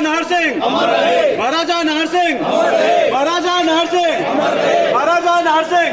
नाहर सिंह, महाराजा नाहर सिंह, महाराजा नाहर सिंह, महाराजा नाहर सिंह।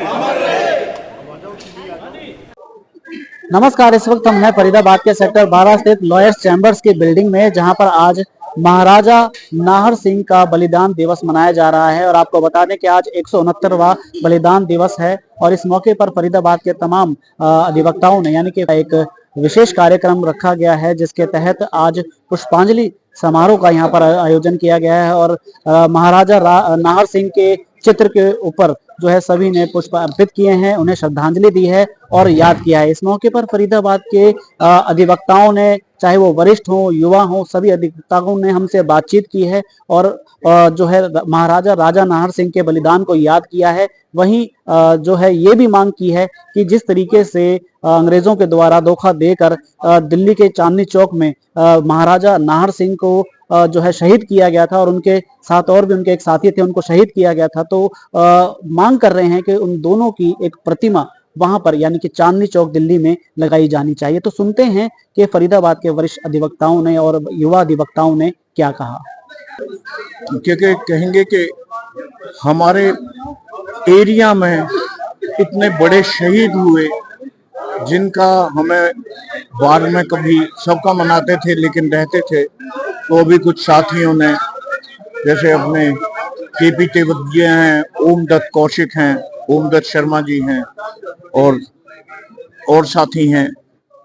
नमस्कार, इस वक्त हम हैं फरीदाबाद के सेक्टर 12 स्थित लॉयर्स चैम्बर्स की बिल्डिंग में, जहां पर आज महाराजा नाहर सिंह का बलिदान दिवस मनाया जा रहा है। और आपको बता दें कि आज 169वां बलिदान दिवस है और इस मौके पर फरीदाबाद के तमाम अधिवक्ताओं ने यानी कि एक विशेष कार्यक्रम रखा गया है, जिसके तहत आज पुष्पांजलि समारोह का यहाँ पर आयोजन किया गया है। और महाराजा नाहर सिंह के चित्र के ऊपर जो है सभी ने पुष्प अर्पित किए हैं, उन्हें श्रद्धांजलि दी है और याद किया है। इस मौके पर फरीदाबाद के अधिवक्ताओं ने, चाहे वो वरिष्ठ हो युवा हो, सभी अधिवक्ताओं ने हमसे बातचीत की है और जो है महाराजा राजा नाहर सिंह के बलिदान को याद किया है। वहीं जो है ये भी मांग की है कि जिस तरीके से अंग्रेजों के द्वारा धोखा देकर दिल्ली के चांदनी चौक में महाराजा नाहर सिंह को जो है शहीद किया गया था और उनके साथ और भी उनके एक साथी थे, उनको शहीद किया गया था, तो मांग कर रहे हैं कि उन दोनों की एक प्रतिमा वहां पर यानी कि चांदनी चौक दिल्ली में लगाई जानी चाहिए। तो सुनते हैं कि फरीदाबाद के वरिष्ठ अधिवक्ताओं ने और युवा अधिवक्ताओं ने क्या कहा। क्योंकि कहेंगे कि हमारे एरिया में इतने बड़े शहीद हुए, जिनका हमें बार में कभी सबका मनाते थे लेकिन रहते थे, तो अभी कुछ साथियों ने, जैसे अपने केपी तेवतिया हैं, ओम दत्त कौशिक हैं, ओम दत्त शर्मा जी हैं और साथी हैं,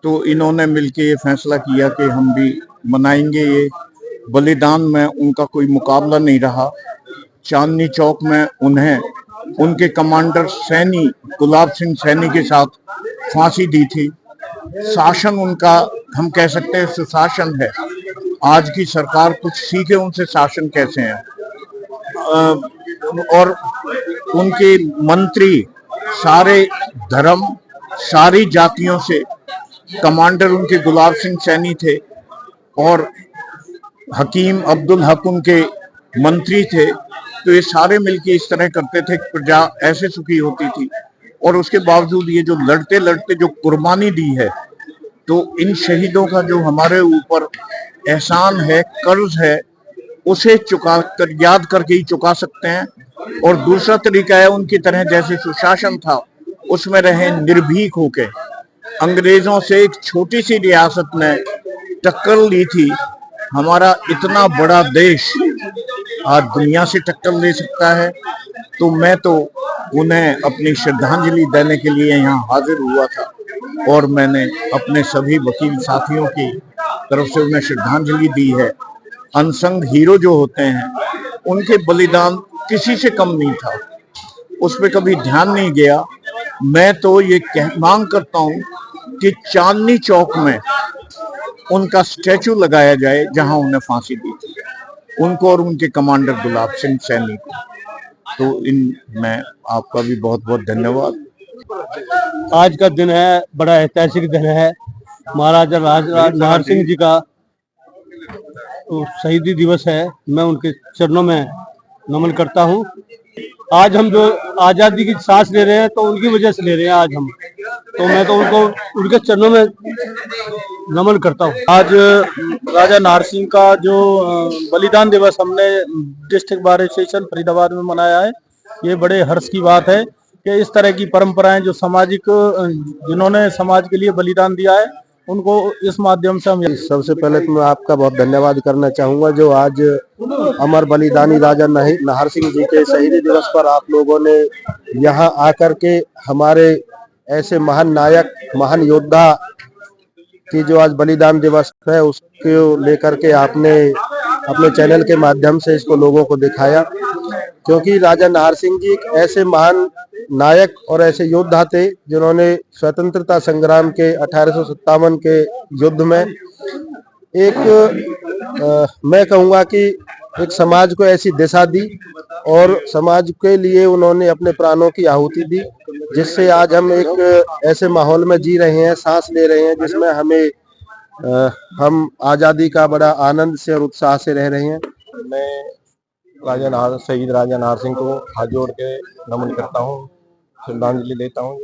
तो इन्होंने मिलके ये फैसला किया कि हम भी मनाएंगे। ये बलिदान में उनका कोई मुकाबला नहीं रहा। चांदनी चौक में उन्हें उनके कमांडर सैनी गुलाब सिंह सैनी के साथ फांसी दी थी। शासन उनका, हम कह सकते हैं, सुशासन है। आज की सरकार कुछ सीखे उनसे, शासन कैसे है। और उनके मंत्री सारे धर्म, सारी जातियों से, कमांडर उनके गुलाब सिंह सैनी थे और हकीम अब्दुल हक उनके मंत्री थे। तो ये सारे मिलके इस तरह करते थे कि प्रजा ऐसे सुखी होती थी। और उसके बावजूद ये जो लड़ते लड़ते जो कुर्बानी दी है, तो इन शहीदों का जो हमारे ऊपर एहसान है, कर्ज है, उसे चुका कर, याद करके ही चुका सकते हैं। और दूसरा तरीका है, उनकी तरह जैसे सुशासन था उसमें रहे निर्भीक होके। अंग्रेजों से एक छोटी सी रियासत ने टक्कर ली थी। हमारा इतना बड़ा देश आज दुनिया से टक्कर ले सकता है। तो मैं तो उन्हें अपनी श्रद्धांजलि देने के लिए यहाँ हाजिर हुआ था और मैंने अपने सभी वकील साथियों की तरफ से उन्हें श्रद्धांजलि दी है। अनसंग हीरो जो होते हैं, उनके बलिदान किसी से कम नहीं था, उस पर कभी ध्यान नहीं गया। मैं तो ये मांग करता हूँ कि चांदनी चौक में उनका स्टैचू लगाया जाए जहां उन्हें फांसी दी थी, उनको और उनके कमांडर गुलाब सिंह सैनी को। तो मैं आपका भी बहुत बहुत धन्यवाद। आज का दिन है, बड़ा ऐतिहासिक दिन है। महाराजा नाहर सिंह जी का तो शहीदी दिवस है। मैं उनके चरणों में नमन करता हूँ। आज हम जो आज़ादी की सांस ले रहे हैं, तो उनकी वजह से ले रहे हैं आज हम। तो मैं तो उनको, उनके चरणों में नमन करता हूँ। आज राजा नाहर सिंह का जो बलिदान दिवस हमने डिस्ट्रिक्ट बार एसोसिएशन फरीदाबाद में मनाया है। ये बड़े हर्ष की बात है कि इस तरह की परंपराएं जो सामाजिक, जिन्होंने समाज के लिए बलिदान दिया है, उनको इस माध्यम से हम। सबसे पहले तो मैं आपका बहुत धन्यवाद करना चाहूँगा, जो आज अमर बलिदानी राजा नाहर सिंह जी के शहीदी दिवस पर आप लोगों ने यहाँ आकर के हमारे ऐसे महान नायक, महान योद्धा की जो आज बलिदान दिवस है, उसको लेकर के आपने अपने चैनल के माध्यम से इसको लोगों को दिखाया। क्योंकि राजा नाहर सिंह जी एक ऐसे महान नायक और ऐसे योद्धा थे, जिन्होंने स्वतंत्रता संग्राम के 1857 के युद्ध में एक मैं कहूँगा कि एक समाज को ऐसी दिशा दी और समाज के लिए उन्होंने अपने प्राणों की आहुति दी, जिससे आज हम एक ऐसे माहौल में जी रहे हैं, सांस ले रहे हैं, जिसमें हम आज़ादी का बड़ा आनंद से और उत्साह से रह रहे हैं। मैं शहीद राजा नाहर सिंह को हाथ जोड़ के नमन करता हूँ, श्रद्धांजलि देता हूँ।